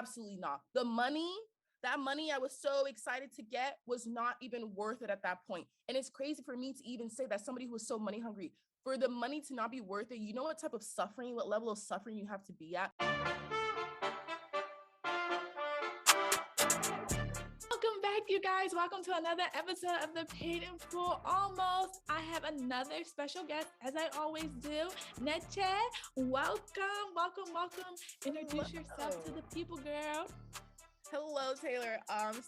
Absolutely not. That money I was so excited to get was not even worth it at that point. And it's crazy for me to even say that somebody who was so money hungry, for the money to not be worth it, you know what type of suffering, what level of suffering you have to be at? Welcome back, you guys. Welcome to another episode of the Paid in Full Almost. I have another special guest, as I always do. Naeche, welcome. Introduce yourself to the people, girl. Hello, Taylor.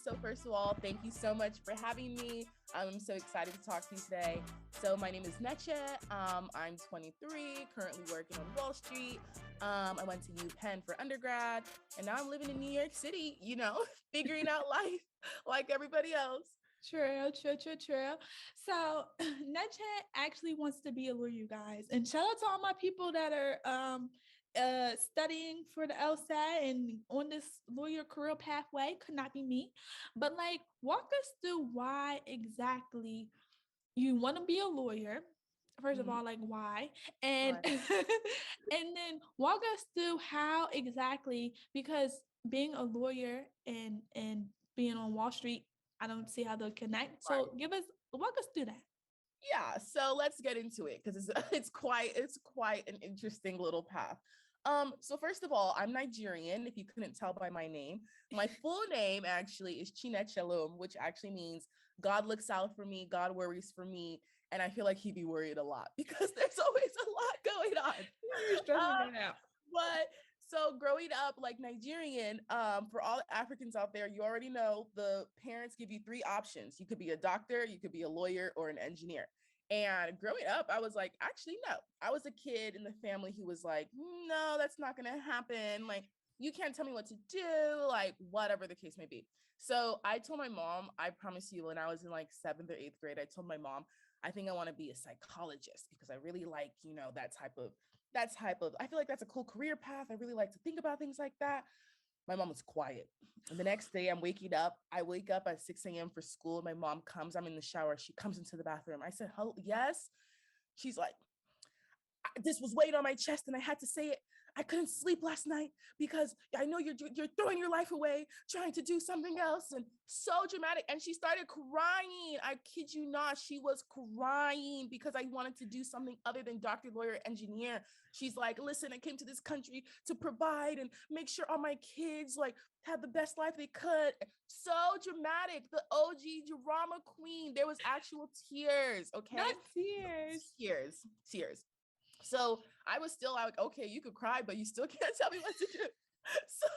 So first of all, thank you so much for having me. I'm so excited to talk to you today. So my name is Naeche. I'm 23, currently working on Wall Street. I went to UPenn for undergrad, and now I'm living in New York City, figuring out life like everybody else. True. So Naeche actually wants to be a lawyer, you guys. And shout out to all my people that are studying for the LSAT and on this lawyer career pathway. Could not be me. But walk us through why exactly you want to be a lawyer. First of all, why? And Right. and then walk us through how exactly, because being a lawyer and being on Wall Street, I don't see how they'll connect. So walk us through that. Yeah, so let's get into it because it's quite an interesting little path. So first of all, I'm Nigerian, if you couldn't tell by my name. My full name actually is Chinechelum, which actually means God looks out for me, God worries for me, and I feel like he'd be worried a lot because there's always a lot going on. You're stressing that out. But so growing up like Nigerian, for all the Africans out there, you already know the parents give you three options. You could be a doctor, you could be a lawyer, or an engineer. And growing up, I was like, actually, no. I was a kid in the family who was like, no, that's not going to happen. Like, you can't tell me what to do, like, whatever the case may be. So I told my mom, I promise you, when I was in like 7th or 8th grade, I told my mom, I think I want to be a psychologist because I really like, I feel like that's a cool career path. I really like to think about things like that. My mom was quiet. And the next day I'm waking up. I wake up at 6 a.m. for school. My mom comes, I'm in the shower. She comes into the bathroom. I said, hello, yes. She's like, this was weight on my chest and I had to say it. I couldn't sleep last night because I know you're throwing your life away trying to do something else, and so dramatic. And she started crying. I kid you not. She was crying because I wanted to do something other than doctor, lawyer, engineer. She's like, listen, I came to this country to provide and make sure all my kids like had the best life they could. So dramatic. The OG drama queen. There was actual tears. Okay. Not tears. Tears. So I was still like, okay, you could cry, but you still can't tell me what to do. So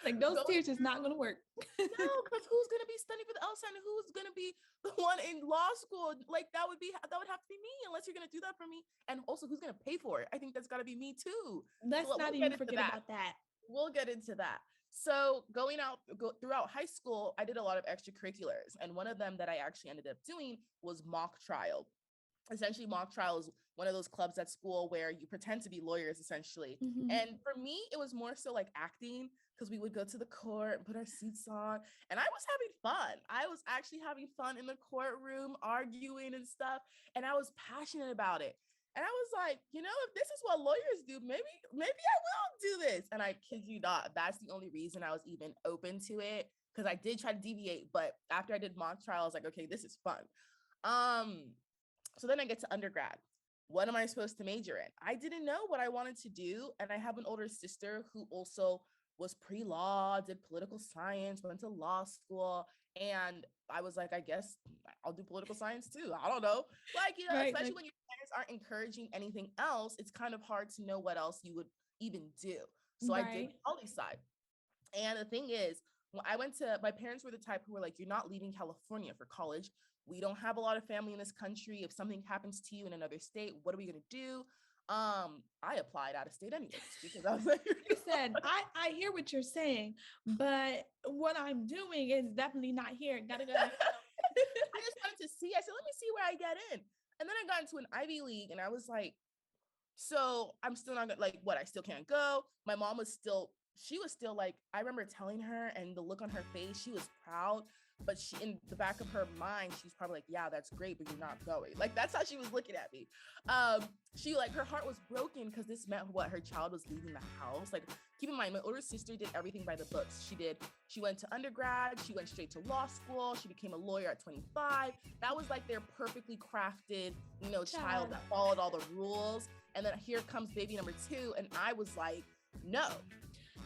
those tears is not going to work. No, because who's going to be studying for the LSAT and who's going to be the one in law school? Like that would have to be me unless you're going to do that for me. And also who's going to pay for it? I think that's got to be me too. Let's not even forget about that. We'll get into that. So throughout high school, I did a lot of extracurriculars. And one of them that I actually ended up doing was mock trial. Essentially, mock trial is one of those clubs at school where you pretend to be lawyers, essentially. Mm-hmm. And for me, it was more so like acting, because we would go to the court and put our suits on. And I was having fun. I was actually having fun in the courtroom, arguing and stuff. And I was passionate about it. And I was like, if this is what lawyers do, maybe I will do this. And I kid you not, that's the only reason I was even open to it, because I did try to deviate. But after I did mock trial, I was like, okay, this is fun. So then I get to undergrad. What am I supposed to major in? I didn't know what I wanted to do. And I have an older sister who also was pre-law, did political science, went to law school. And I was like, I guess I'll do political science too. I don't know. Especially when your parents aren't encouraging anything else, it's kind of hard to know what else you would even do. So I did poli sci. And the thing is, when I went to, my parents were the type who were like, you're not leaving California for college. We don't have a lot of family in this country. If something happens to you in another state, what are we going to do? I applied out of state anyways, because I was like, listen, I hear what you're saying, but what I'm doing is definitely not here. Gotta go. I just wanted to see. I said, let me see where I get in. And then I got into an Ivy League and I was like, so I'm still not gonna, like, what, I still can't go. My mom was still she was still like, I remember telling her, and the look on her face, she was proud, but she, in the back of her mind, she's probably like, yeah, that's great, but you're not going. Like, that's how she was looking at me. She, like, her heart was broken because this meant what, her child was leaving the house. Like, keep in mind, my older sister did everything by the books. She went to undergrad, she went straight to law school, she became a lawyer at 25. That was like their perfectly crafted, you know, child that followed all the rules. And then here comes baby number 2, and I was like, no.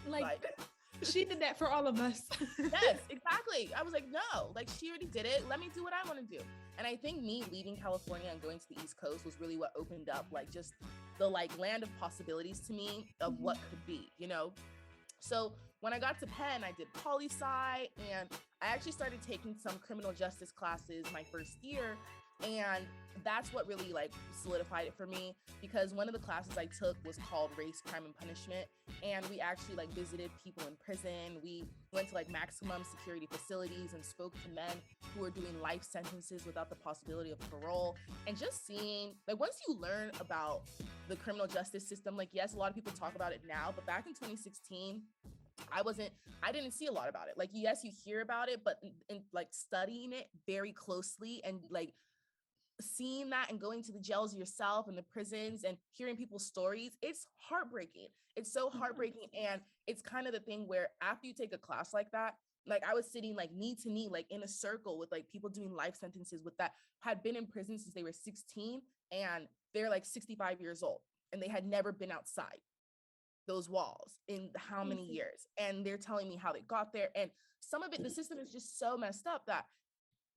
Like she did that for all of us. Yes, exactly. I was like, no, like she already did it. Let me do what I want to do. And I think me leaving California and going to the East Coast was really what opened up like just the like land of possibilities to me of what could be, you know? So when I got to Penn, I did poli-sci, and I actually started taking some criminal justice classes my first year. And that's what really like solidified it for me, because one of the classes I took was called Race, Crime, and Punishment. And we actually like visited people in prison. We went to like maximum security facilities and spoke to men who were doing life sentences without the possibility of parole. And just seeing, like, once you learn about the criminal justice system, like, yes, a lot of people talk about it now, but back in 2016, I didn't see a lot about it. Like, yes, you hear about it, but in like studying it very closely and like seeing that and going to the jails yourself and the prisons and hearing people's stories, it's heartbreaking. It's so heartbreaking. And it's kind of the thing where after you take a class like that, like I was sitting like knee to knee, like in a circle with like people doing life sentences with that had been in prison since they were 16, and they're like 65 years old, and they had never been outside those walls in how many years. And they're telling me how they got there. And some of it, the system is just so messed up that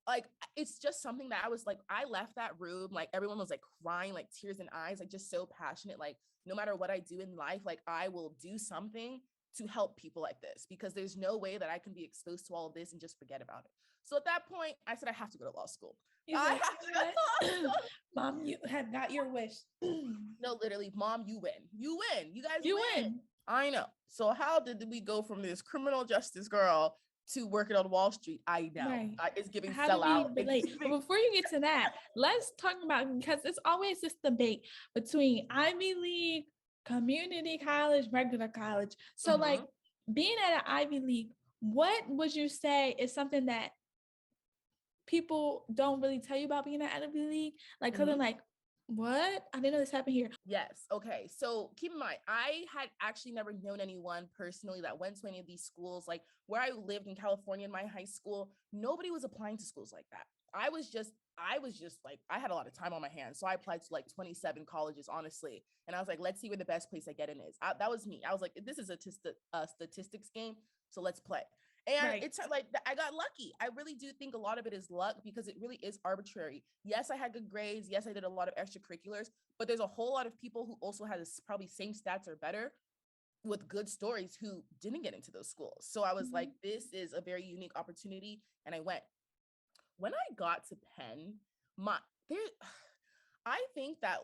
like, it's just something that I was like, I left that room, like everyone was like crying, like tears in eyes, like just so passionate. Like, no matter what I do in life, like I will do something to help people like this, because there's no way that I can be exposed to all of this and just forget about it. So at that point, I said, I have to go to law school. I have to go to law school. Mom, you have got your wish. No, literally, Mom, you win. You win. You guys win. I know. So how did we go from this criminal justice girl to working on Wall Street? I know. Right. It's giving How sellout. But before you get to that, let's talk about, because it's always this debate between Ivy League, community college, regular college. So like being at an Ivy League, what would you say is something that people don't really tell you about being at Ivy League? Like, because I'm like, what? I didn't know this happened here. Yes. Okay. So keep in mind, I had actually never known anyone personally that went to any of these schools. Like where I lived in California in my high school, nobody was applying to schools like that. I was just like, I had a lot of time on my hands. So I applied to like 27 colleges, honestly. And I was like, let's see where the best place I get in is. That was me. I was like, this is a statistics game. So let's play. And it's like, I got lucky. I really do think a lot of it is luck, because it really is arbitrary. Yes, I had good grades. Yes, I did a lot of extracurriculars, but there's a whole lot of people who also had probably same stats or better with good stories who didn't get into those schools. So I was like, this is a very unique opportunity. And I went. When I got to Penn, I think that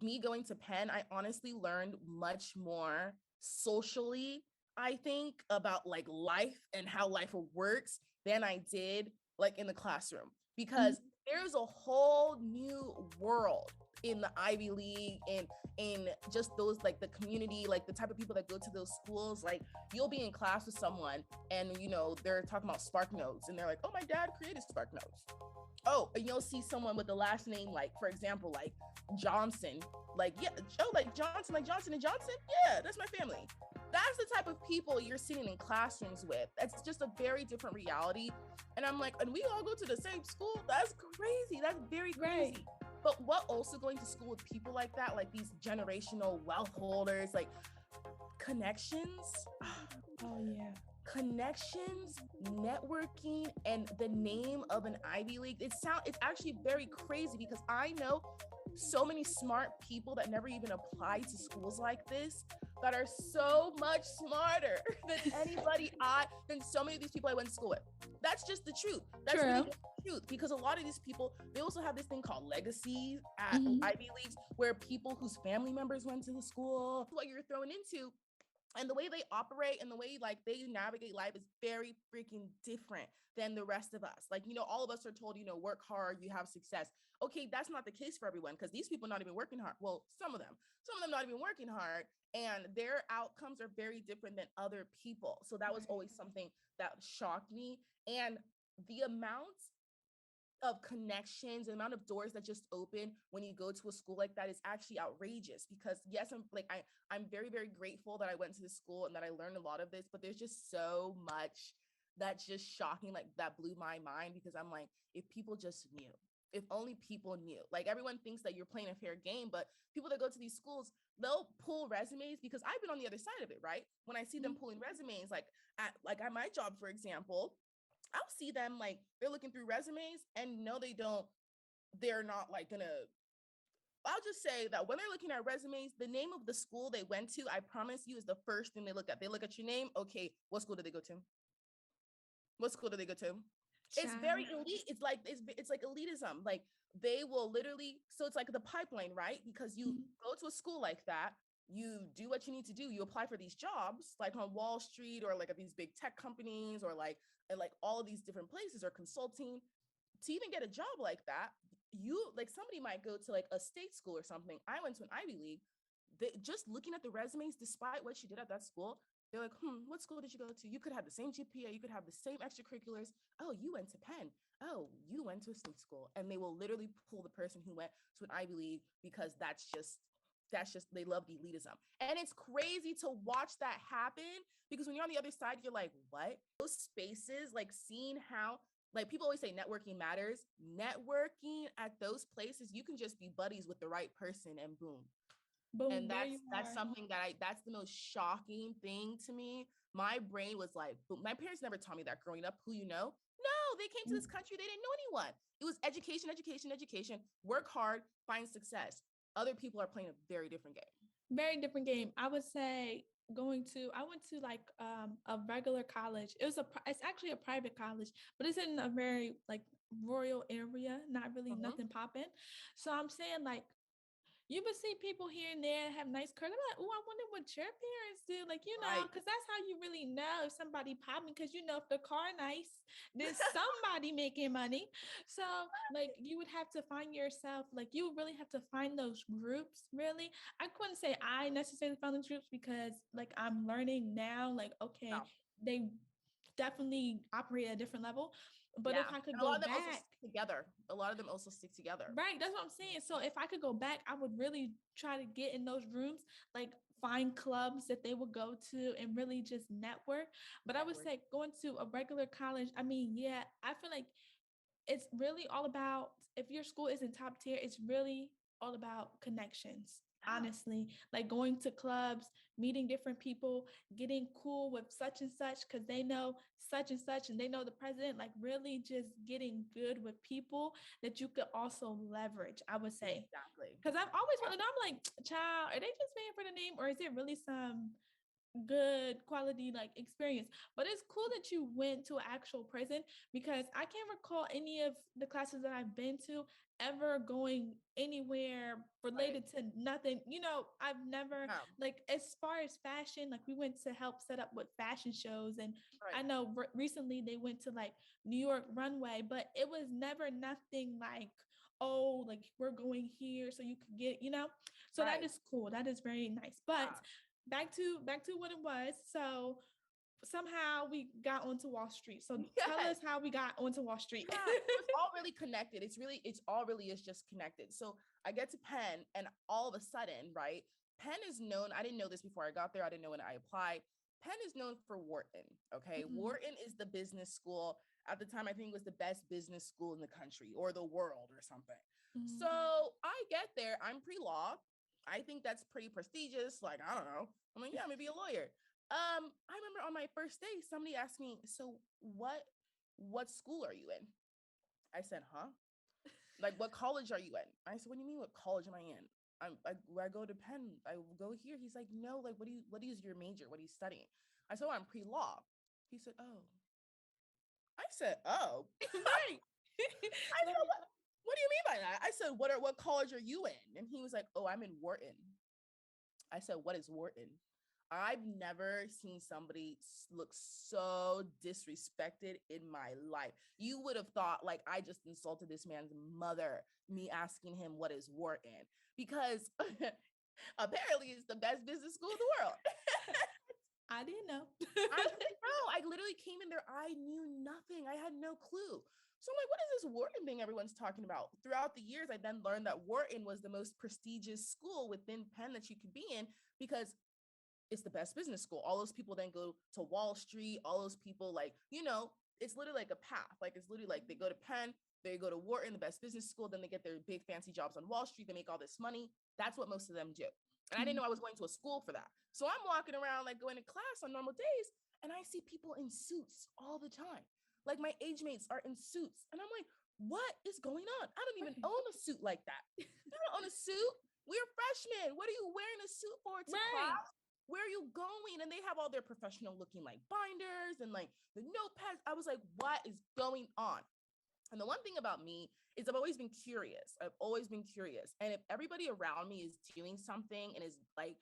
me going to Penn, I honestly learned much more socially, I think, about like life and how life works than I did like in the classroom, because there's a whole new world in the Ivy League and in just those like the community, like the type of people that go to those schools. Like you'll be in class with someone and you know they're talking about spark notes and they're like, oh, my dad created spark notes. Oh, and you'll see someone with the last name, like for example, like Johnson, like like Johnson, like Johnson and Johnson. Yeah, that's my family. That's the type of people you're sitting in classrooms with. That's just a very different reality. And I'm like, and we all go to the same school? That's crazy. That's very crazy. Right. But what also going to school with people like that, like these generational wealth holders, like connections. Oh yeah. Connections, networking, and the name of an Ivy League. It's actually very crazy, because I know so many smart people that never even apply to schools like this that are so much smarter than so many of these people I went to school with. That's just the truth. That's really just the truth, because a lot of these people, they also have this thing called legacies at Ivy Leagues, where people whose family members went to the school, what you're thrown into And the way they operate and the way like they navigate life is very freaking different than the rest of us. Like, all of us are told, work hard, you have success. Okay, that's not the case for everyone, because these people not even working hard. Well, some of them not even working hard, and their outcomes are very different than other people. So that was always something that shocked me. And the amount of connections, the amount of doors that just open when you go to a school like that is actually outrageous. Because yes, I'm very, very grateful that I went to the school and that I learned a lot of this, but there's just so much that's just shocking, like that blew my mind, because I'm like, if people just knew, if only people knew. Like, everyone thinks that you're playing a fair game, but people that go to these schools, they'll pull resumes, because I've been on the other side of it, right? When I see them pulling resumes, at my job, for example, I'll see them, like, they're looking through resumes, and no, they're not like gonna, I'll just say that when they're looking at resumes, the name of the school they went to, I promise you, is the first thing they look at. They look at your name. Okay, what school did they go to? What school did they go to? It's very elite. It's like elitism. Like, they will literally, so it's like the pipeline, right? Because you go to a school like that, you do what you need to do. You apply for these jobs, like on Wall Street, or like at these big tech companies, or like all of these different places, or consulting. To even get a job like that, somebody might go to like a state school or something. I went to an Ivy League. Just looking at the resumes, despite what she did at that school, they're like, what school did you go to? You could have the same GPA, you could have the same extracurriculars. Oh, you went to Penn. Oh, you went to a state school. And they will literally pull the person who went to an Ivy League, because that's just they love elitism. And it's crazy to watch that happen, because when you're on the other side, you're like, what? Those spaces, like, seeing how, like, people always say networking matters. Networking at those places, you can just be buddies with the right person, and boom. Boom, And there that's something that's the most shocking thing to me. My brain was like, boom. My parents never taught me that growing up. Who you know? No, they came to this country, they didn't know anyone. It was education, education, education. Work hard, find success. Other people are playing a very different game. Very different game. I would say I went to like a regular college. It's actually a private college, but it's in a very like rural area, not really nothing popping. So I'm saying, like, you would see people here and there have nice cars. I'm like, oh, I wonder what your parents do. Like, Right. because that's how you really know if somebody popping, because if the car nice, then somebody making money. So like, you would have to find yourself, like, you really have to find those groups, really. I couldn't say I necessarily found those groups, because like I'm learning now, like, okay, No. they definitely operate at a different level. But if Yeah. I could And a go lot of them also back, stick together. A lot of them also stick together. right, that's what I'm saying. So if I could go back, I would really try to get in those rooms, like find clubs that they would go to and really just network. But I would say going to a regular college, I mean, yeah, I feel like it's really all about, if your school isn't top tier, it's really all about connections. Honestly, like going to clubs, meeting different people, getting cool with such and such because they know such and such and they know the president, like really just getting good with people that you could also leverage, I would say. Exactly. Because I've always wondered, I'm like, child, are they just paying for the name, or is it really some good quality like experience? But it's cool that you went to an actual prison, because I can't recall any of the classes that I've been to ever going anywhere related to nothing. I've never, like, as far as fashion, like we went to help set up with fashion shows, and I know recently they went to like New York runway, but it was never nothing like, oh, like we're going here so you could get, so that is cool, that is very nice. But back to what it was. So somehow we got onto Wall Street. So tell us how we got onto Wall Street. It's all really connected. It's all really is just connected. So I get to Penn, and all of a sudden, right? Penn is known. I didn't know this before I got there. I didn't know when I applied. Penn is known for Wharton. Okay. Wharton is the business school. At the time, I think it was the best business school in the country or the world or something. So I get there. I'm pre-law. I think that's pretty prestigious. Like, I don't know. I'm like, yeah, maybe a lawyer. I remember on my first day, somebody asked me, so what school are you in? I said, huh? Like, what college are you in? I said, what do you mean, what college am I in? I go to Penn. I go here. He's like, no, like, what is your major? What are you studying? I said, oh, I'm pre-law. He said, oh. I said, oh. Right. I said, what do you mean by that? I said, what college are you in? And he was like, oh, I'm in Wharton. I said, what is Wharton? I've never seen somebody look so disrespected in my life. You would have thought like I just insulted this man's mother, me asking him what is Wharton, because apparently it's the best business school in the world. I didn't know. I didn't know. I literally came in there. I knew nothing. I had no clue. So I'm like, what is this Wharton thing everyone's talking about? Throughout the years, I then learned that Wharton was the most prestigious school within Penn that you could be in because it's the best business school. All those people then go to Wall Street. All those people, like, it's literally like a path. Like, it's literally like they go to Penn, they go to Wharton, the best business school, then they get their big fancy jobs on Wall Street. They make all this money. That's what most of them do. And I didn't know I was going to a school for that. So I'm walking around like going to class on normal days, and I see people in suits all the time. Like my age mates are in suits. And I'm like, what is going on? I don't even own a suit like that. I don't own a suit. We're freshmen. What are you wearing a suit for to class? Where are you going? And they have all their professional looking like binders and like the notepads. I was like, what is going on? And the one thing about me is I've always been curious. I've always been curious. And if everybody around me is doing something and is like,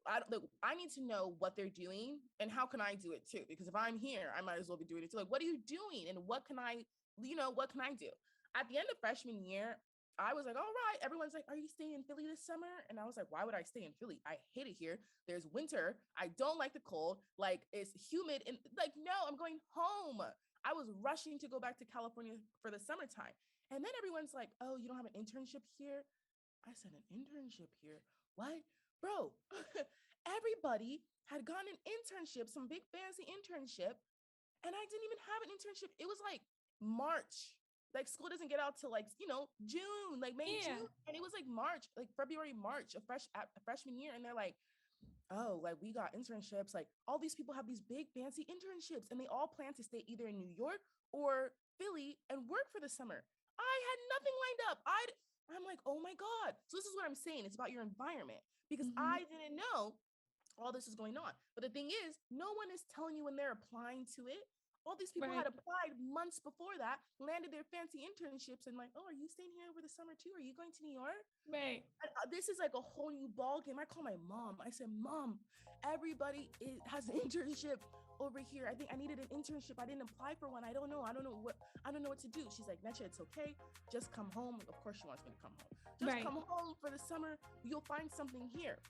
I need to know what they're doing and how can I do it too? Because if I'm here, I might as well be doing it too. Like, what are you doing? And what can I do? At the end of freshman year, I was like, all right, everyone's like, are you staying in Philly this summer? And I was like, why would I stay in Philly? I hate it here. There's winter. I don't like the cold. Like, it's humid. And like, no, I'm going home. I was rushing to go back to California for the summertime. And then everyone's like, oh, you don't have an internship here? I said, an internship here? What? Bro, everybody had gotten an internship, some big fancy internship. And I didn't even have an internship. It was like March. Like school doesn't get out till like, June, like May, June. And it was like March, like February, March of freshman year. And they're like, oh, like we got internships. Like all these people have these big fancy internships and they all plan to stay either in New York or Philly and work for the summer. I had nothing lined up. I'm like, oh my God. So this is what I'm saying. It's about your environment because I didn't know all this is going on. But the thing is, no one is telling you when they're applying to it. All these people had applied months before that, landed their fancy internships, and like, oh, are you staying here over the summer too? Are you going to New York? Right. This is like a whole new ball game. I call my mom. I said, Mom, everybody has an internship over here. I think I needed an internship. I didn't apply for one. I don't know what to do. She's like, Naeche, it's okay. Just come home. Of course, she wants me to come home. Just come home for the summer. You'll find something here.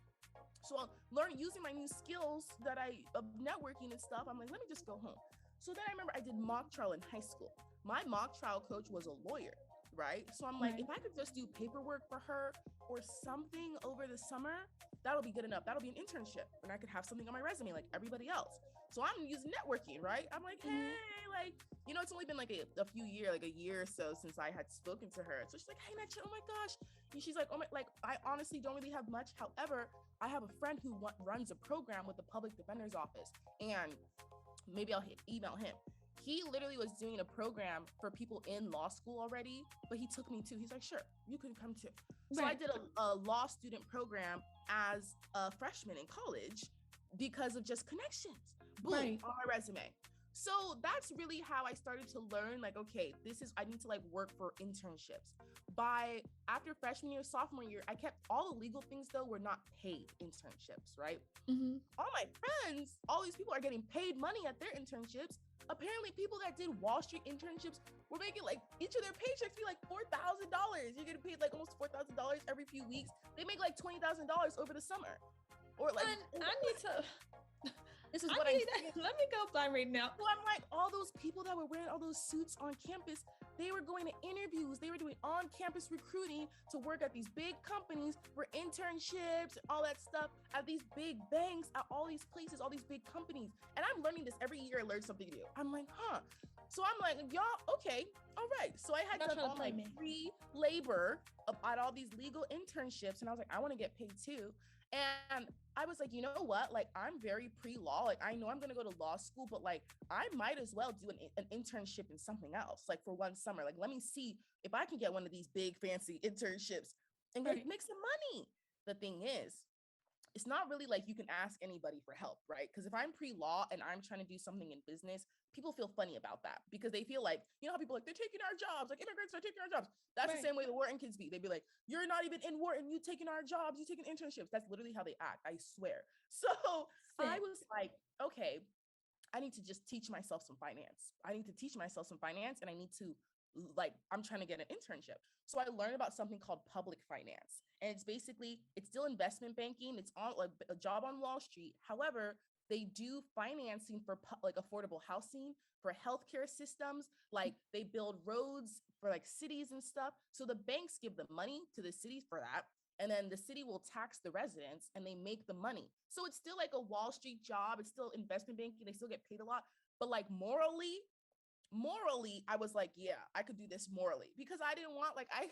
So I'll learn using my new skills that of networking and stuff. I'm like, let me just go home. So then I remember I did mock trial in high school. My mock trial coach was a lawyer, right? So I'm like, if I could just do paperwork for her or something over the summer, that'll be good enough. That'll be an internship and I could have something on my resume like everybody else. So I'm using networking, right? I'm like, hey, like, it's only been like a few years, like a year or so since I had spoken to her. So she's like, hey, Naeche, oh my gosh. And she's like, oh my, like, I honestly don't really have much. However, I have a friend who runs a program with the public defender's office and maybe I'll email him. He literally was doing a program for people in law school already, but he took me too. He's like, sure, you can come too. So I did a law student program as a freshman in college because of just connections. Boom, on my resume. So that's really how I started to learn, like, okay, I need to like work for internships. After freshman year, sophomore year, I kept all the legal things though were not paid internships, right? All my friends, all these people are getting paid money at their internships. Apparently people that did Wall Street internships were making like each of their paychecks be like $4,000. You're getting paid like almost $4,000 every few weeks. They make like $20,000 over the summer. Or like, I need to. This is what I need. Let me go find right now. So I'm like, all those people that were wearing all those suits on campus, they were going to interviews. They were doing on-campus recruiting to work at these big companies for internships and all that stuff at these big banks, at all these places, all these big companies. And I'm learning this every year. I learn something new. I'm like, huh. So I'm like, y'all, okay, all right. So I had done all my free labor at all these legal internships. And I was like, I want to get paid too. And I was like, you know what? Like, I'm very pre-law. Like, I know I'm going to go to law school, but like, I might as well do an internship in something else, like for one summer. Like, let me see if I can get one of these big fancy internships and make some money. The thing is, it's not really like you can ask anybody for help, right? Because if I'm pre-law and I'm trying to do something in business, people feel funny about that because they feel like, you know how people are like, they're taking our jobs, like immigrants are taking our jobs. That's the Right. same way the Wharton kids be. They'd be like, you're not even in Wharton, you taking our jobs, you taking internships. That's literally how they act, I swear. So I Sick. was like, okay, I need to just teach myself some finance. I need to teach myself some finance and I need to like, I'm trying to get an internship. So I learned about something called public finance. And it's basically, it's still investment banking. It's on like a job on Wall Street. However, they do financing for like affordable housing, for healthcare systems, like they build roads for like cities and stuff. So the banks give the money to the cities for that. And then the city will tax the residents and they make the money. So it's still like a Wall Street job. It's still investment banking. They still get paid a lot. But like morally, I was like, yeah, I could do this morally because I didn't want like I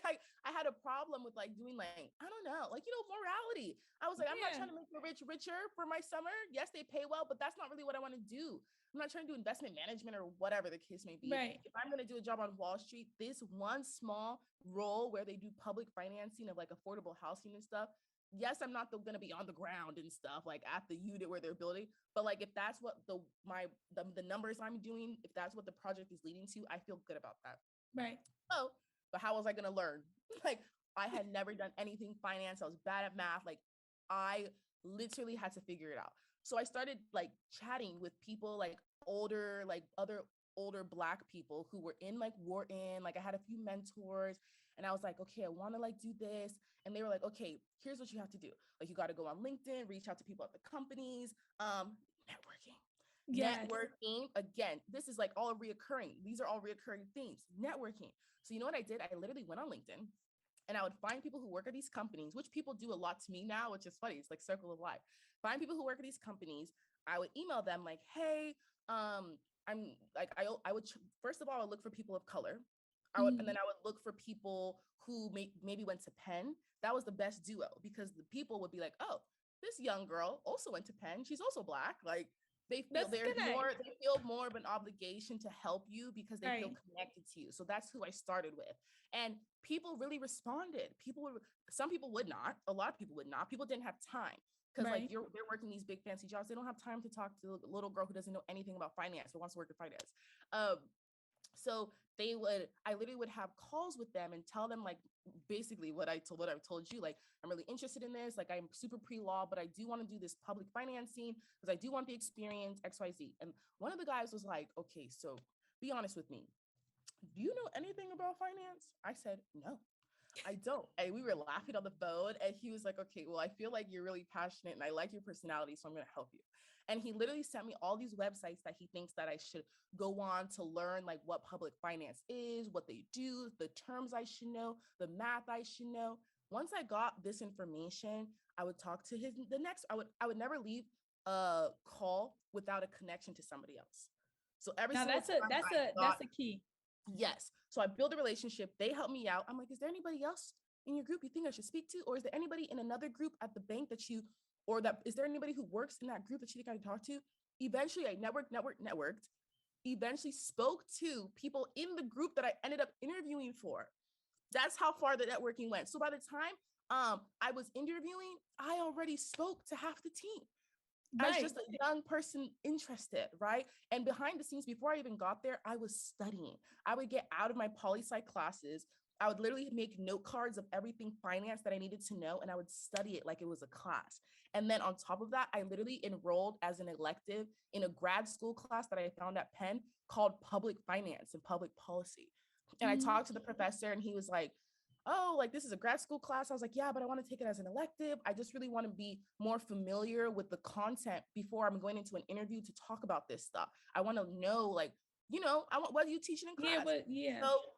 had a problem with like doing like, I don't know, like, you know, morality. I was like, I'm not Yeah. trying to make the rich richer for my summer. Yes, they pay well, but that's not really what I want to do. I'm not trying to do investment management or whatever the case may be. Right. If I'm going to do a job on Wall Street, this one small role where they do public financing of like affordable housing and stuff, yes, I'm not going to be on the ground and stuff like at the unit where they're building, but like if that's what the numbers I'm doing, if that's what the project is leading to, I feel good about that. Right. Oh, but how was I going to learn? Like I had never done anything finance. I was bad at math. Like I literally had to figure it out. So I started like chatting with people like older, like other older Black people who were in like Wharton. Like I had a few mentors and I was like, okay, I want to like do this. And they were like, okay, here's what you have to do. Like you got to go on LinkedIn, reach out to people at the companies, networking. Yes. Networking, again, this is like all reoccurring. These are all reoccurring themes. Networking. So you know what I did? I literally went on LinkedIn and I would find people who work at these companies, which people do a lot to me now, which is funny. It's like circle of life. Find people who work at these companies. I would email them like, hey, I'm like, I would, first of all, I would look for people of color. And then I would look for people who maybe went to Penn. That was the best duo because the people would be like, oh, this young girl also went to Penn. She's also Black. Like they feel That's good. they feel more of an obligation to help you because they feel Right. connected to you. So that's who I started with. And people really responded. Some people would not, a lot of people would not. People didn't have time because like Right. they're working these big fancy jobs. They don't have time to talk to a little girl who doesn't know anything about finance but wants to work in finance. So I literally would have calls with them and tell them like basically what I've told you, like I'm really interested in this, like I'm super pre-law, but I do want to do this public financing because I do want the experience XYZ. And one of the guys was like, okay, so be honest with me, do you know anything about finance? I said, no, I don't. And we were laughing on the phone and he was like, okay, well, I feel like you're really passionate and I like your personality, so I'm going to help you. And he literally sent me all these websites that he thinks that I should go on to learn like what public finance is, what they do, the terms I should know, the math I should know. Once I got this information, I would talk to I would never leave a call without a connection to somebody else. So every Now single time I got, that's a key. yes. So I build a relationship. They help me out. I'm like, is there anybody else in your group you think I should speak to? Or is there anybody in another group at the bank is there anybody who works in that group that you think I can talk to? Eventually I networked, eventually spoke to people in the group that I ended up interviewing for. That's how far the networking went. So by the time I was interviewing, I already spoke to half the team as Right. just a young person interested, right? And behind the scenes, before I even got there, I was studying. I would get out of my poli-sci classes. I would literally make note cards of everything finance that I needed to know, and I would study it like it was a class. And then on top of that, I literally enrolled as an elective in a grad school class that I found at Penn called Public Finance and Public Policy. And I Mhm. talked to the professor, and he was like, oh, like this is a grad school class. I was like, yeah, but I want to take it as an elective. I just really want to be more familiar with the content before I'm going into an interview to talk about this stuff. I want to know, like, you know, I want, what are you teaching in Yeah, class? but yeah. So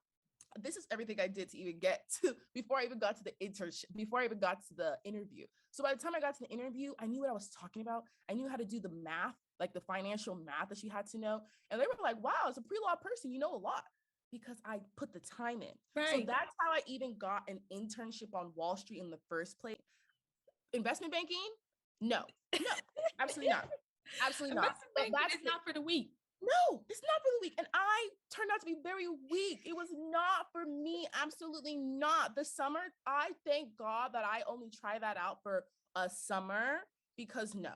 this is everything I did to even get to before I even got to the internship, before I even got to the interview. So by the time I got to the interview, I knew what I was talking about. I knew how to do the math, like the financial math that you had to know. And they were like, wow, as a pre-law person, you know a lot because I put the time in. So Right. that's how I even got an internship on Wall Street in the first place. Investment banking? No, no, absolutely not. Absolutely not. Investment But banking that's is not for the weak. no, it's not for the weak. And I turned out to be very weak. It was not for me. Absolutely not. The summer, I thank God that I only tried that out for a summer because no,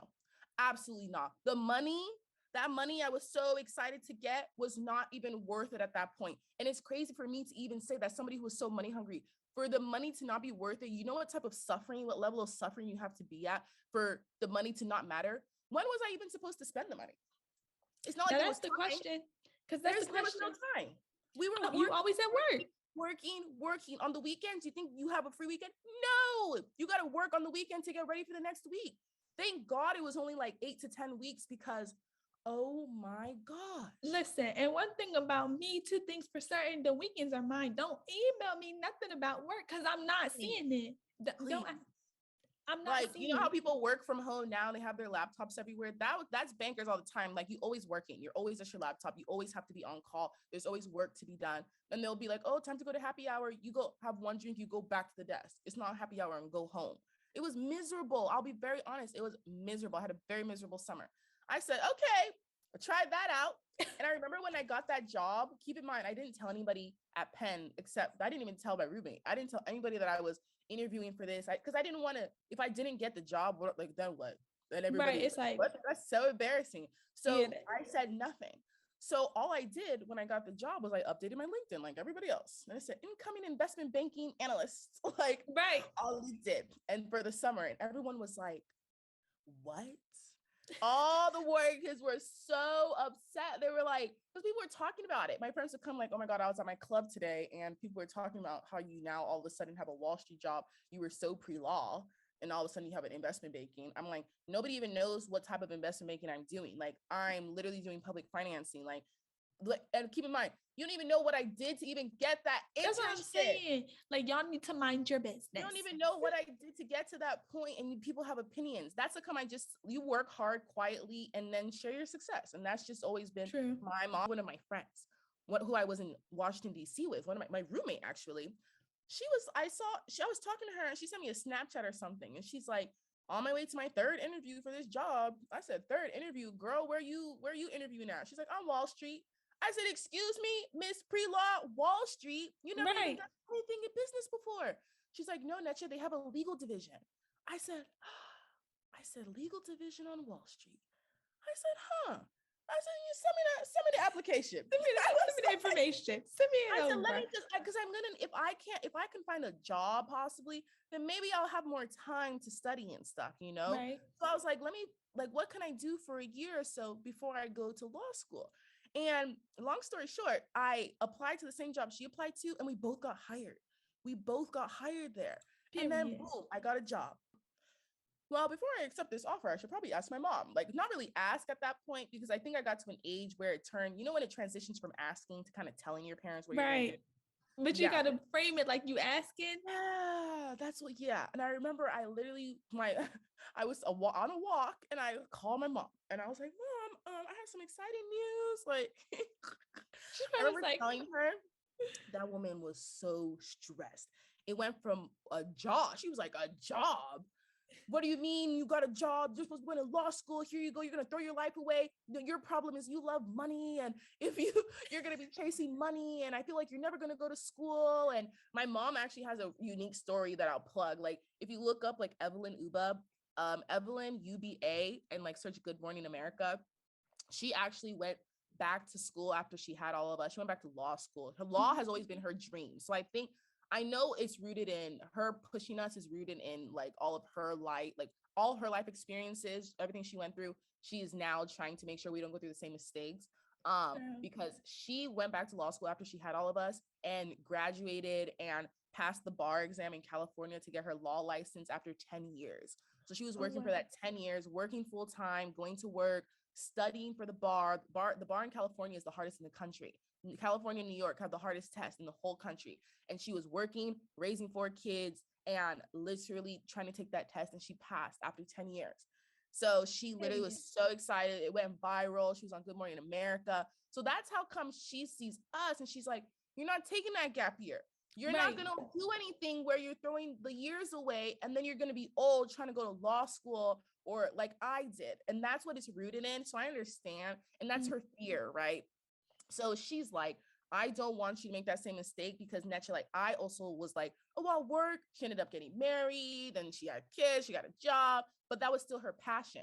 absolutely not. That money I was so excited to get was not even worth it at that point. And it's crazy for me to even say that somebody who was so money hungry, for the money to not be worth it, you know what type of suffering, what level of suffering you have to be at for the money to not matter? When was I even supposed to spend the money? It's not like Now there that's was the time. question. Because that's the There was no question. time. We were You always at work. working on the weekends. You think you have a free weekend? No, you got to work on the weekend to get ready for the next week. Thank God it was only like 8 to 10 weeks because, oh my gosh. Listen, and one thing about me, two things for certain, the weekends are mine. Don't email me nothing about work because I'm not seeing it. I'm not like, seeing you know how it. people work from home now, they have their laptops everywhere. That's bankers all the time. Like, you always working, you're always at your laptop, you always have to be on call, there's always work to be done. And they'll be like, oh, time to go to happy hour, you go have one drink, you go back to the desk. It's not happy hour and go home. It was miserable. I'll be very honest, it was miserable. I had a very miserable summer. I said, okay, I tried that out. And I remember when I got that job, keep in mind, I didn't tell anybody at Penn, except I didn't even tell my roommate. I didn't tell anybody that I was interviewing for this, because I didn't want to, if I didn't get the job, like, then what? Then everybody, Right. It's like, what? That's so embarrassing. So yeah, I said nothing. So all I did when I got the job was I updated my LinkedIn like everybody else. And I said, incoming investment banking analyst, like, right. all we did. And for the summer, and everyone was like, what? All the workers were so upset. They were like, because people were talking about it. My friends would come like, oh my God, I was at my club today, and people were talking about how you now all of a sudden have a Wall Street job. You were so pre-law, and all of a sudden you have an investment banking. I'm like, nobody even knows what type of investment banking I'm doing. Like, I'm literally doing public financing. Like, and keep in mind, you don't even know what I did to even get that internship. That's what I'm saying. Like, y'all need to mind your business. You don't even know what I did to get to that point, and people have opinions. That's the come. You work hard quietly and then share your success, and that's just always been True. My mom. One of my friends, who I was in Washington D.C. with, one of my roommate actually. I was talking to her, and she sent me a Snapchat or something, and she's like, on my way to my third interview for this job. I said, third interview, girl, where you interviewing at? She's like, on Wall Street. I said, excuse me, Miss Pre-Law, Wall Street. You never even done anything in business before. She's like, no, Naeche, they have a legal division. I said, legal division on Wall Street. I said, huh. I said, you send me the application. Send me the information. Send me it over. Let me just, because I'm gonna, if I can find a job possibly, then maybe I'll have more time to study and stuff, you know? Right. So I was like, what can I do for a year or so before I go to law school? And long story short, I applied to the same job she applied to, and we both got hired. There. Period. And then boom, I got a job. Well, before I accept this offer, I should probably ask my mom. Like, not really ask at that point, because I think I got to an age where it turned, you know, when it transitions from asking to kind of telling your parents where you're going to do. But you got to frame it like you asking. Yeah, that's what, yeah. And I remember I literally, I was on a walk, and I called my mom, and I was like, Mom, I have some exciting news. Like, I remember telling her, that woman was so stressed. It went from a job. She was like, a job? What do you mean you got a job? You're supposed to go to law school. Here you go. You're going to throw your life away. Your problem is you love money. And if you're going to be chasing money, and I feel like you're never going to go to school. And my mom actually has a unique story that I'll plug. Like, if you look up like Evelyn Uba, Evelyn UBA, and like search Good Morning America, she actually went back to school after she had all of us. She went back to law school. Her law has always been her dream. So I know it's rooted in her pushing us, is rooted in like all of her life, like all her life experiences, everything she went through. She is now trying to make sure we don't go through the same mistakes. Because she went back to law school after she had all of us and graduated and passed the bar exam in California to get her law license after 10 years. So she was working for that 10 years, working full time, going to work, studying for the bar. The bar in California is the hardest in the country. California and New York have the hardest test in the whole country. And she was working, raising 4 kids, and literally trying to take that test, and she passed after 10 years. So she literally was so excited. It went viral. She was on Good Morning America. So that's how come she sees us, and she's like, you're not taking that gap year. You're not going to do anything where you're throwing the years away, and then you're going to be old trying to go to law school, or like I did. And that's what it's rooted in. So I understand. And that's her fear, right? So she's like, I don't want you to make that same mistake because Naeche, like, I also was like, oh, I'll work. She ended up getting married, and she had kids, she got a job, but that was still her passion.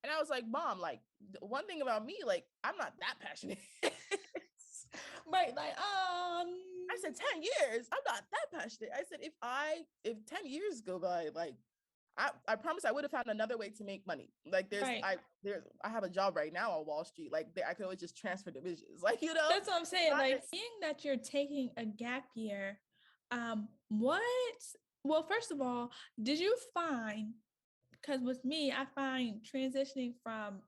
And I was like, Mom, like, one thing about me, like, I'm not that passionate. Right. Like, I said 10 years. I'm not that passionate. I said, if 10 years go by, like, I promise I would have found another way to make money. Like right. I have a job right now on Wall Street. Like I could always just transfer divisions. Like, you know, That's what I'm saying. not Like, just, seeing that you're taking a gap year, what? Well, first of all, did you find? Because with me, I find transitioning from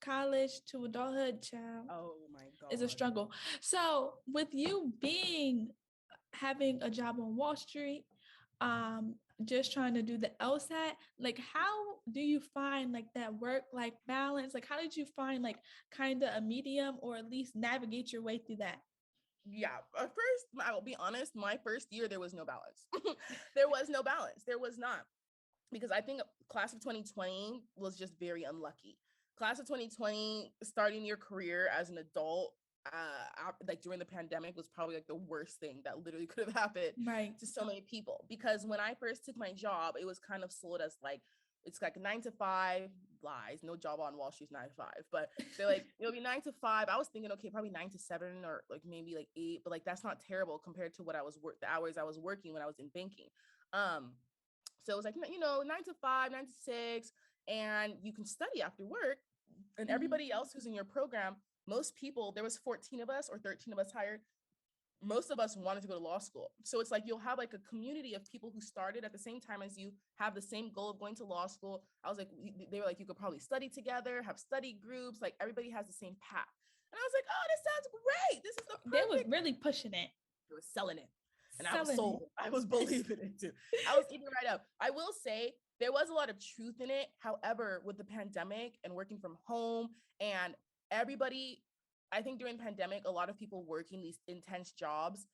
college to adulthood, child, oh my is a God. struggle. So, with you having a job on Wall Street, just trying to do the LSAT, like how do you find like that work-life balance? Like how did you find like kind of a medium or at least navigate your way through that? Yeah. At first, I will be honest, my first year there was no balance. There was no balance. There was not. Because I think class of 2020 was just very unlucky. Class of 2020, starting your career as an adult, like during the pandemic, was probably like the worst thing that literally could have happened Right. to so many people. Because when I first took my job, it was kind of sold as like it's like 9 to 5. Lies, no job on Wall Street's 9 to 5, but they're like it'll be 9 to 5. I was thinking, okay, probably 9 to 7 or like maybe like 8, but like that's not terrible compared to what I was the hours I was working when I was in banking. Um, so it was like, 9 to 5, 9 to 6, and you can study after work. And Mhm. everybody else who's in your program, most people, there was 14 of us or 13 of us hired. Most of us wanted to go to law school. So it's like you'll have like a community of people who started at the same time as you, have the same goal of going to law school. I was like, they were like, you could probably study together, have study groups, like everybody has the same path. And I was like, oh, this sounds great. This is the They was perfect. really pushing it, They were selling it. And I was selling it. sold. I was believing it too. I was eating right up. I will say there was a lot of truth in it. However, with the pandemic and working from home and everybody, I think during the pandemic, a lot of people working these intense jobs,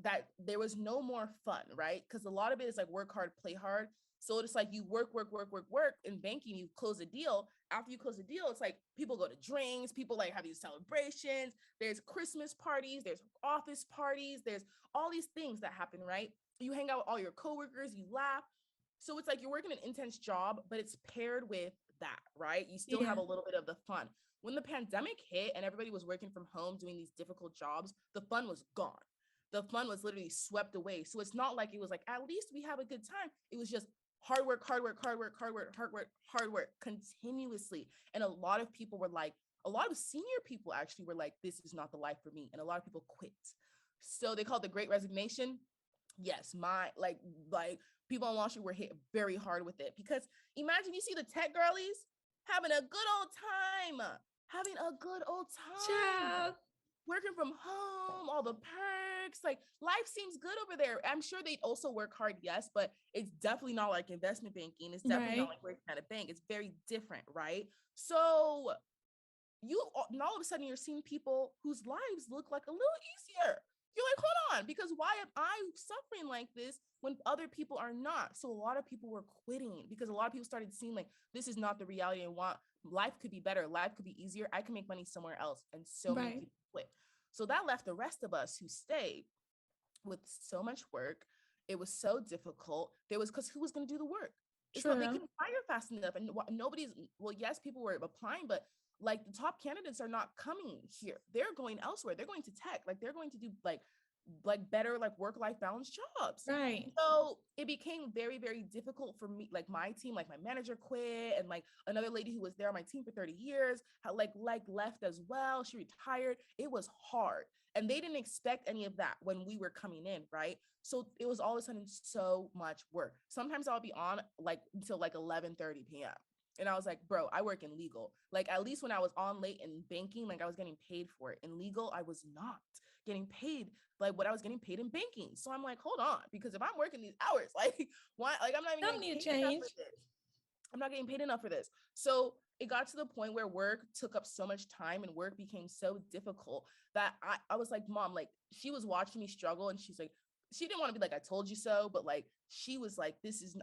that there was no more fun, right? Because a lot of it is like work hard, play hard. So it's like you work, work, work, work, work. In banking, you close a deal. After you close a deal, it's like people go to drinks, people like have these celebrations. There's Christmas parties, there's office parties, there's all these things that happen, right? You hang out with all your coworkers, you laugh. So it's like you're working an intense job, but it's paired with that, right? You still have Yeah. a little bit of the fun. When the pandemic hit and everybody was working from home doing these difficult jobs, the fun was gone. The fun was literally swept away. So it's not like it was like, at least we have a good time. It was just hard work, hard work, hard work, hard work, hard work, hard work continuously. And a lot of people were like, a lot of senior people actually were like, this is not the life for me. And a lot of people quit. So they called the Great Resignation. Yes, my like people on Wall Street were hit very hard with it because imagine you see the tech girlies having a good old time, having a good old time Child. working from home, all the perks, like life seems good over there. I'm sure they also work hard, yes, but it's definitely not like investment banking. It's definitely not Right. like working at a bank. It's very different, right? So you and all of a sudden you're seeing people whose lives look like a little easier. You're like, hold on, because why am I suffering like this when other people are not? So a lot of people were quitting because a lot of people started seeing like this is not the reality I want. Life could be better, life could be easier. I can make money somewhere else. And so many Right. people quit. So that left the rest of us who stayed with so much work. It was so difficult. There was because who was going to do the work? It's not they True. couldn't hire fast enough, and nobody's. Well, yes, people were applying, but like the top candidates are not coming here. They're going elsewhere. They're going to tech. Like they're going to do like better like work-life balance jobs. Right. So it became very, very difficult for me. Like my team, like my manager quit, and like another lady who was there on my team for 30 years, like left as well. She retired. It was hard. And they didn't expect any of that when we were coming in, right? So it was all of a sudden so much work. Sometimes I'll be on like until like 11:30 p.m. And I was like, bro, I work in legal. Like at least when I was on late in banking, like I was getting paid for it. In legal, I was not getting paid like what I was getting paid in banking. So I'm like, hold on, because if I'm working these hours, like why? Like I'm not even Some getting need to paid enough change. for this. I'm not getting paid enough for this. So it got to the point where work took up so much time and work became so difficult that I was like, Mom, like she was watching me struggle and she's like, she didn't want to be like, I told you so, but like she was like,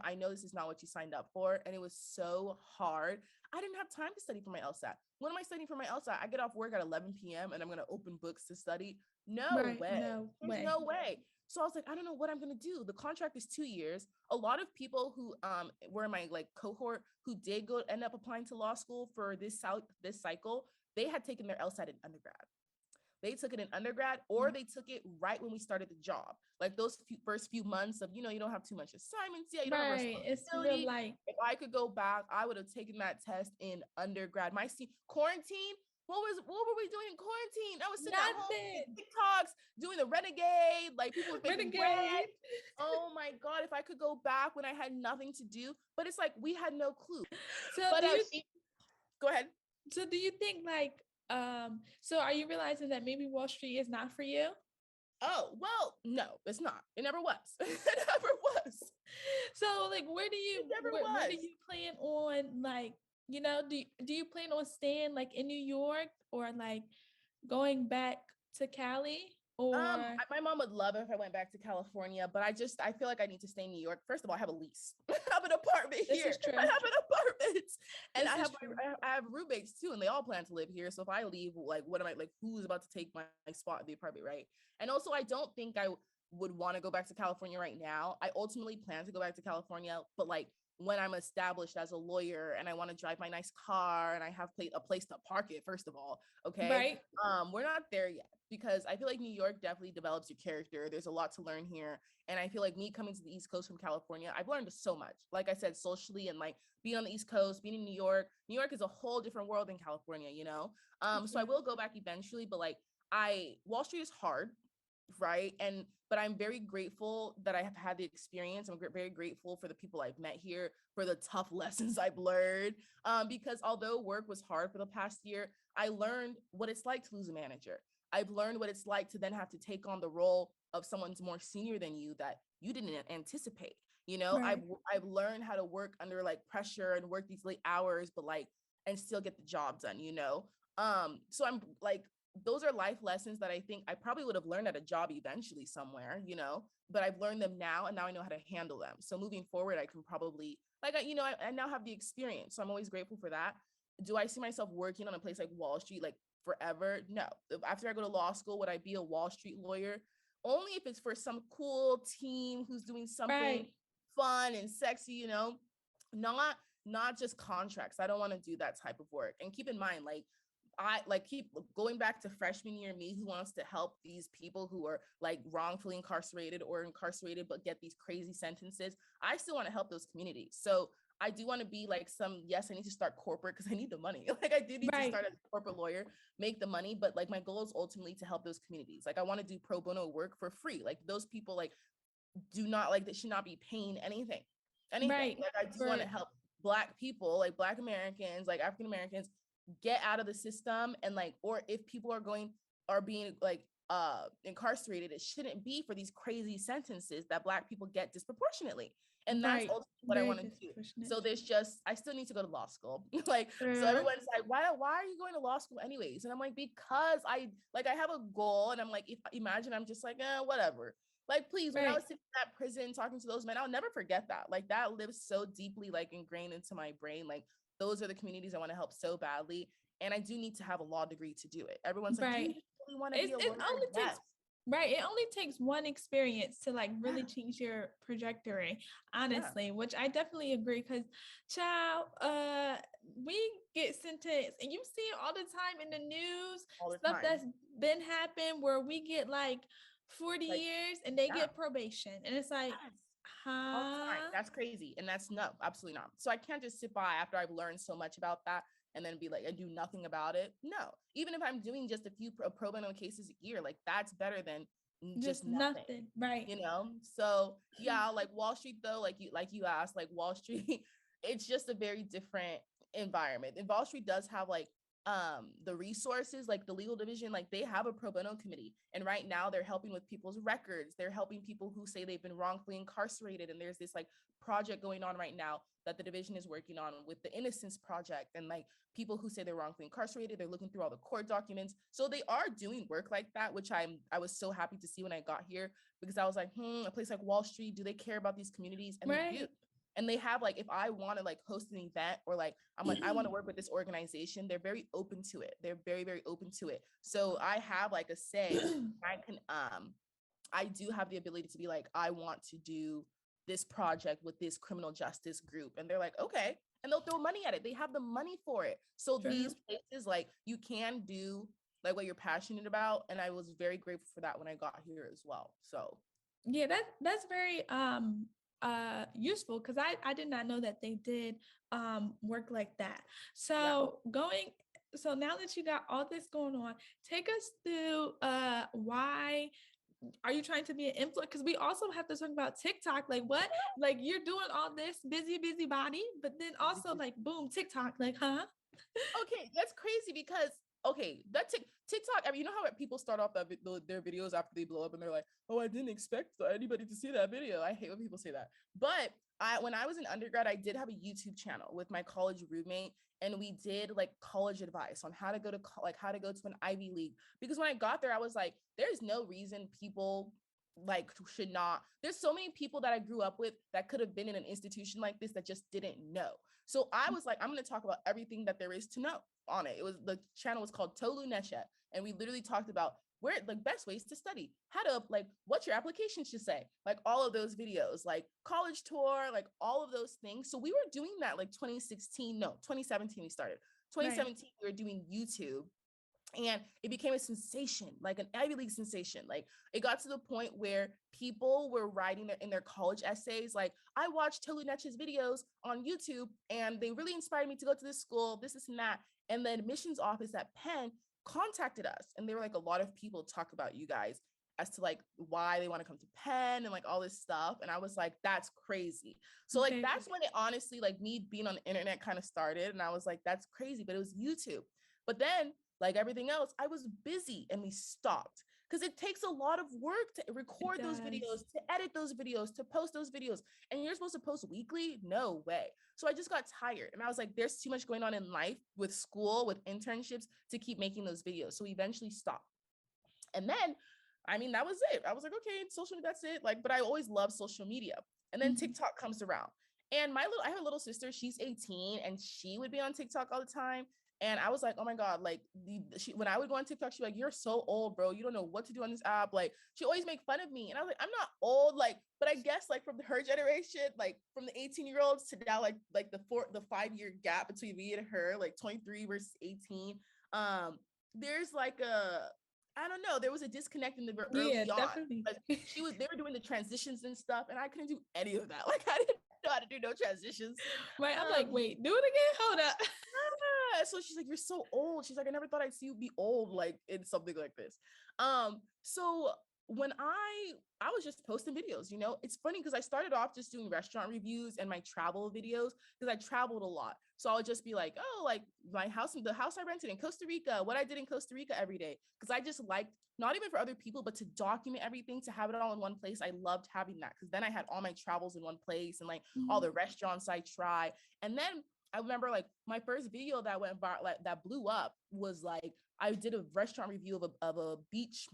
I know this is not what you signed up for. And it was so hard. I didn't have time to study for my LSAT. When am I studying for my LSAT? I get off work at 11 p.m. and I'm going to open books to study. No Right. way. No There's way. no way. So I was like, I don't know what I'm going to do. The contract is 2 years. A lot of people who were in my like cohort who did go end up applying to law school for this cycle, they had taken their LSAT in undergrad. They took it in undergrad, or they took it right when we started the job. Like those first few months of, you know, you don't have too much assignments yet, you don't have Right. It's real responsibility. light. If I could go back, I would have taken that test in undergrad. My quarantine, what were we doing in quarantine? I was sitting at home Nothing. making TikToks, doing the renegade, like people were making bread. Renegade. Oh my God, if I could go back when I had nothing to do, but it's like we had no clue. So But do you go ahead. so do you think like so are you realizing that maybe Wall Street is not for you? Oh, well, no, it's not. It never was. It never was. So like where do you plan on like, you know, do you plan on staying like in New York or like going back to Cali or My mom would love it if I went back to California, but I feel like I need to stay in New York. First of all, I have a lease. I have an apartment here. This is true. I have an apartment, and This is true. I have roommates too, and they all plan to live here. So if I leave, like, what am I like? Who's about to take my spot in the apartment, right? And also, I don't think I would want to go back to California right now. I ultimately plan to go back to California, but like when I'm established as a lawyer and I want to drive my nice car and I have a place to park it, first of all, okay? Right. We're not there yet because I feel like New York definitely develops your character. There's a lot to learn here. And I feel like me coming to the East Coast from California, I've learned so much. Like I said, socially and like being on the East Coast, being in New York is a whole different world than California, you know? So I will go back eventually, but like Wall Street is hard, right? But I'm very grateful that I have had the experience. I'm very grateful for the people I've met here, for the tough lessons I've learned. Because although work was hard for the past year, I learned what it's like to lose a manager. I've learned what it's like to then have to take on the role of someone's more senior than you that you didn't anticipate. You know, Right. I've learned how to work under like pressure and work these late hours, but like and still get the job done. You know, so I'm like those are life lessons that I think I probably would have learned at a job eventually somewhere, you know, but I've learned them now and now I know how to handle them. So moving forward, I can probably I now have the experience. So I'm always grateful for that. Do I see myself working on a place like Wall Street like forever? No. After I go to law school, would I be a Wall Street lawyer? Only if it's for some cool team who's doing something Right. fun and sexy, you know, not just contracts. I don't want to do that type of work. And keep in mind, like I like keep going back to freshman year me who wants to help these people who are like wrongfully incarcerated or incarcerated but get these crazy sentences. I still want to help those communities. So I do want to be like yes, I need to start corporate because I need the money. Like I do need to start as a corporate lawyer, make the money, but like my goal is ultimately to help those communities. Like I want to do pro bono work for free. Like those people like do not like they should not be paying anything. Right. Like I do want to help Black people, like Black Americans, like African Americans get out of the system and like or if people are being like incarcerated, it shouldn't be for these crazy sentences that Black people get disproportionately. And that's ultimately what I want to do. So I still need to go to law school. Like so everyone's like, why are you going to law school anyways? And I'm like, because I have a goal and I'm like, if imagine I'm just like whatever. Like, please, when I was sitting in that prison talking to those men, I'll never forget that. Like that lives so deeply like ingrained into my brain. Like those are the communities I want to help so badly. And I do need to have a law degree to do it. Everyone's like, do you really want to be a lawyer? It only takes one experience to like really change your trajectory, honestly, which I definitely agree. Because child, we get sentenced and you see it all the time in the news, stuff that's been happened where we get like 40 years and they get probation. And it's like, that's crazy. And that's no, absolutely not. So I can't just sit by after I've learned so much about that and then be like, I do nothing about it. No, even if I'm doing just a few pro bono cases a year, like that's better than just nothing. Right. You know? So yeah, like Wall Street though, like you asked, like Wall Street, it's just a very different environment. And Wall Street does have like the resources, like the legal division, like they have a pro bono committee. And right now they're helping with people's records. They're helping people who say they've been wrongfully incarcerated. And there's this like project going on right now that the division is working on with the Innocence Project. And like people who say they're wrongfully incarcerated, they're looking through all the court documents. So they are doing work like that, which I was so happy to see when I got here, because I was like, a place like Wall Street, do they care about these communities? And they do. And they have like, if I want to like host an event or like, I'm like, I want to work with this organization, they're very open to it. They're very, very open to it. So I have like a say. I can, I do have the ability to be like, I want to do this project with this criminal justice group. And they're like, okay. And they'll throw money at it. They have the money for it. So True. these places, like you can do like what you're passionate about. And I was very grateful for that when I got here as well. So yeah, that's very useful, because I did not know that they did work like that. So so now that you got all this going on, take us through why are you trying to be an influencer? Because we also have to talk about TikTok. Like what? Like you're doing all this busy body, but then also like boom, TikTok. Like, huh? Okay, that's crazy because okay, that TikTok. I mean, you know how people start off their videos after they blow up, and they're like, "Oh, I didn't expect anybody to see that video." I hate when people say that. But when I was in undergrad, I did have a YouTube channel with my college roommate, and we did like college advice on how to go to how to go to an Ivy League. Because when I got there, I was like, "There's no reason people." Like should not there's so many people that I grew up with that could have been in an institution like this that just didn't know. So I was like, I'm going to talk about everything that there is to know on it. It was the channel was called Naeche, and we literally talked about where the best ways to study, how to like what your application should say, like all of those videos, like college tour, like all of those things. So we were doing that like 2017 we started. 2017 we were doing YouTube. And it became a sensation, like an Ivy League sensation. Like it got to the point where people were writing in their college essays, like, I watched Tolu Neche's videos on YouTube and they really inspired me to go to this school, this and that. And the admissions office at Penn contacted us. And they were like, a lot of people talk about you guys as to like why they want to come to Penn and like all this stuff. And I was like, that's crazy. So like, that's when it honestly, like me being on the internet kind of started. And I was like, that's crazy, but it was YouTube. But then like everything else, I was busy and we stopped because it takes a lot of work to record those videos, to edit those videos, to post those videos. And you're supposed to post weekly? No way. So I just got tired and I was like, there's too much going on in life with school, with internships to keep making those videos. So we eventually stopped. And then, I mean, that was it. I was like, okay, social media, that's it. Like, but I always loved social media. And then TikTok comes around. And I have a little sister, she's 18 and she would be on TikTok all the time. And I was like, oh my God, like when I would go on TikTok, she's like, you're so old, bro. You don't know what to do on this app. Like she always make fun of me. And I was like, I'm not old, like, but I guess like from her generation, like from the 18-year-olds to now, like the 5-year gap between me and her, like 23 versus 18. There's like I don't know, there was a disconnect in the early on. Definitely. Like they were doing the transitions and stuff, and I couldn't do any of that. Like I didn't know how to do no transitions. Right. I'm like, wait, do it again. Hold up. So she's like, you're so old. She's like, I never thought I'd see you be old, like in something like this. So when I was just posting videos, you know, it's funny because I started off just doing restaurant reviews and my travel videos because I traveled a lot. So I would just be like, oh, like the house I rented in Costa Rica, what I did in Costa Rica every day. Because I just liked, not even for other people, but to document everything, to have it all in one place. I loved having that because then I had all my travels in one place and like all the restaurants I try. And then I remember like my first video that went like that blew up was like I did a restaurant review of a beach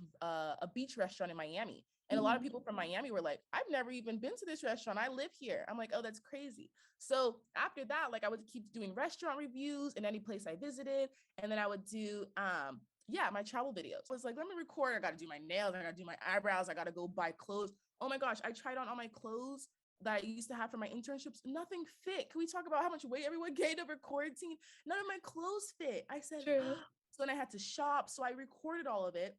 restaurant in Miami. And a lot of people from Miami were like, I've never even been to this restaurant. I live here. I'm like, oh, that's crazy. So after that, like I would keep doing restaurant reviews in any place I visited. And then I would do my travel videos. I was like, let me record. I got to do my nails. I got to do my eyebrows. I got to go buy clothes. Oh my gosh, I tried on all my clothes that I used to have for my internships. Nothing fit. Can we talk about how much weight everyone gained over quarantine? None of my clothes fit. I said, so then I had to shop. So I recorded all of it.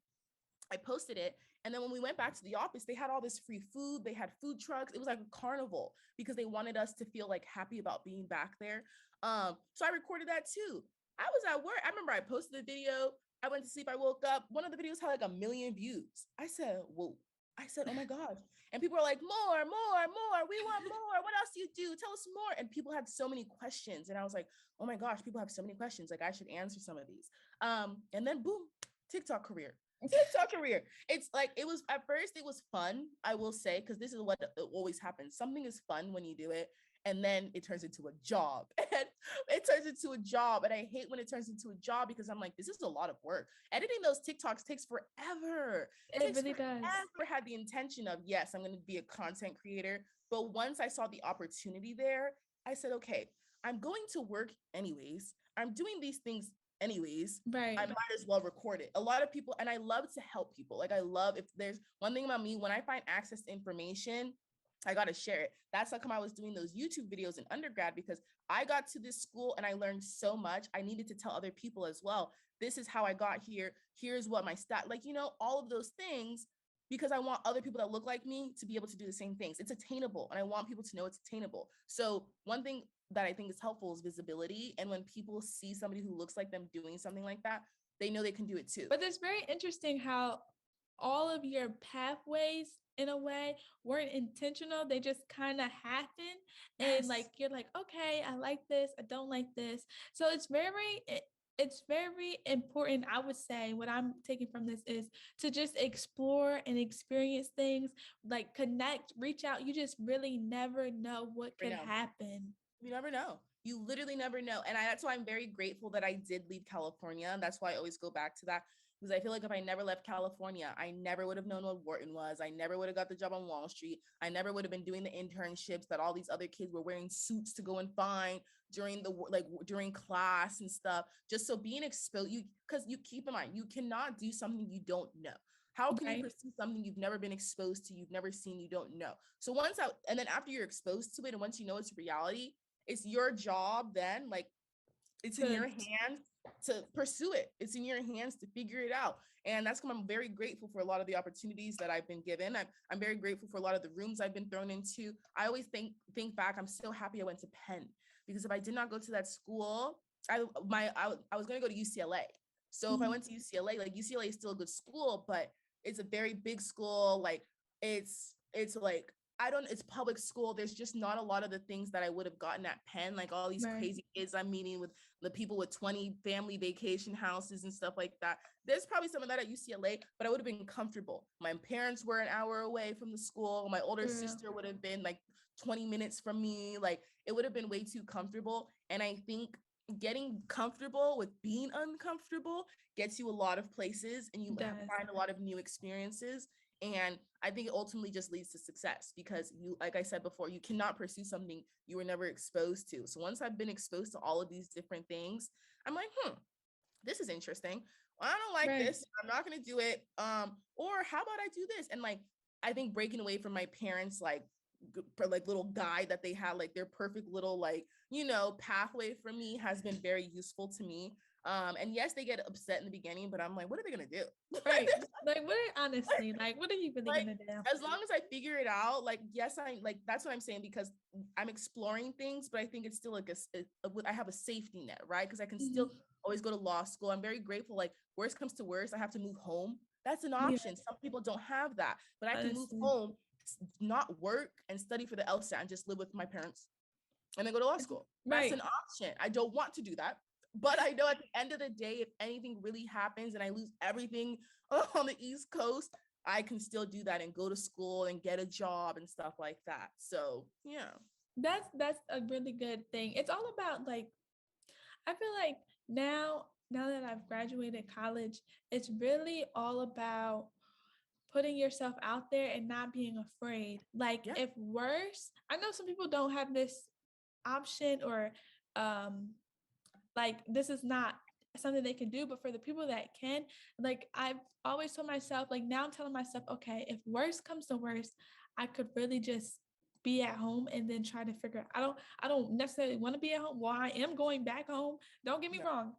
I posted it. And then when we went back to the office, they had all this free food. They had food trucks. It was like a carnival because they wanted us to feel like happy about being back there. So I recorded that too. I was at work. I remember I posted the video. I went to sleep. I woke up. One of the videos had like 1 million views. I said, whoa. I said, oh my gosh. And people are like, more. We want more. What else do you do? Tell us more. And people had so many questions. And I was like, oh my gosh, people have so many questions. Like I should answer some of these. And then boom, TikTok career. It's like, it was, at first it was fun, I will say, because this is what always happens. Something is fun when you do it. and then it turns into a job. And it turns into a job. And I hate when it turns into a job because I'm like, this is a lot of work. Editing those TikToks takes forever. It really does. I had the intention of, yes, I'm going to be a content creator. But once I saw the opportunity there, I said, okay, I'm going to work anyways. I'm doing these things anyways. Right. I might as well record it. A lot of people, and I love to help people. Like I love, if there's one thing about me, when I find access to information, I got to share it. That's how come I was doing those YouTube videos in undergrad, because I got to this school and I learned so much. I needed to tell other people as well. This is how I got here. Here's what my stat, like, you know, all of those things, because I want other people that look like me to be able to do the same things. It's attainable. And I want people to know it's attainable. So one thing that I think is helpful is visibility. And when people see somebody who looks like them doing something like that, they know they can do it too. But it's very interesting how all of your pathways in a way weren't intentional. They just kind of happen. Yes. And like, you're like, okay, I like this, I don't like this. So it's very important, I would say. What I'm taking from this is to just explore and experience things, like connect, reach out. You just really never know what could happen. You never know. You literally never know. And that's why I'm very grateful that I did leave California. And that's why I always go back to that, because I feel like if I never left California, I never would have known what Wharton was. I never would have got the job on Wall Street. I never would have been doing the internships that all these other kids were wearing suits to go and find during class and stuff. Just so being exposed, because you keep in mind, you cannot do something you don't know. How can you pursue something you've never been exposed to, you've never seen, you don't know? So and then after you're exposed to it, and once you know it's reality, it's your job then, like, it's in your hands to pursue it. It's in your hands to figure it out. And that's why I'm very grateful for a lot of the opportunities that I've been given. I'm very grateful for a lot of the rooms I've been thrown into. I always think back, I'm so happy I went to Penn, because if I did not go to that school, I was going to go to UCLA. So if I went to UCLA, like, UCLA is still a good school, but it's a very big school. Like, it's like, it's public school. There's just not a lot of the things that I would have gotten at Penn, like all these crazy kids I'm meeting with, the people with 20 family vacation houses and stuff like that. There's probably some of that at UCLA, but I would have been comfortable. My parents were an hour away from the school. My older sister would have been like 20 minutes from me. Like, it would have been way too comfortable. And I think getting comfortable with being uncomfortable gets you a lot of places, and you find a lot of new experiences. And I think it ultimately just leads to success, because you, like I said before, you cannot pursue something you were never exposed to. So once I've been exposed to all of these different things, I'm like, this is interesting. Well, I don't like this. I'm not going to do it. Or how about I do this? And like, I think breaking away from my parents, like little guide that they had, like their perfect little, like, you know, pathway for me has been very useful to me. And yes, they get upset in the beginning, but I'm like, what are they gonna do? Right. Like, what are you really gonna do? As long as I figure it out, like, yes, that's what I'm saying, because I'm exploring things, but I think it's still like I have a safety net, right? Because I can still always go to law school. I'm very grateful. Like, worst comes to worst, I have to move home. That's an option. Some people don't have that, but I can move home, not work, and study for the LSAT, and just live with my parents, and then go to law school. That's an option. I don't want to do that. But I know at the end of the day, if anything really happens and I lose everything on the East Coast, I can still do that and go to school and get a job and stuff like that. So, yeah. That's a really good thing. It's all about, like, I feel like now that I've graduated college, it's really all about putting yourself out there and not being afraid. Like, if worse, I know some people don't have this option, or like, this is not something they can do, but for the people that can, like, I've always told myself, like, now I'm telling myself, okay, if worse comes to worse, I could really just be at home and then try to figure out. I don't necessarily want to be at home. Well, I am going back home. Don't get me wrong.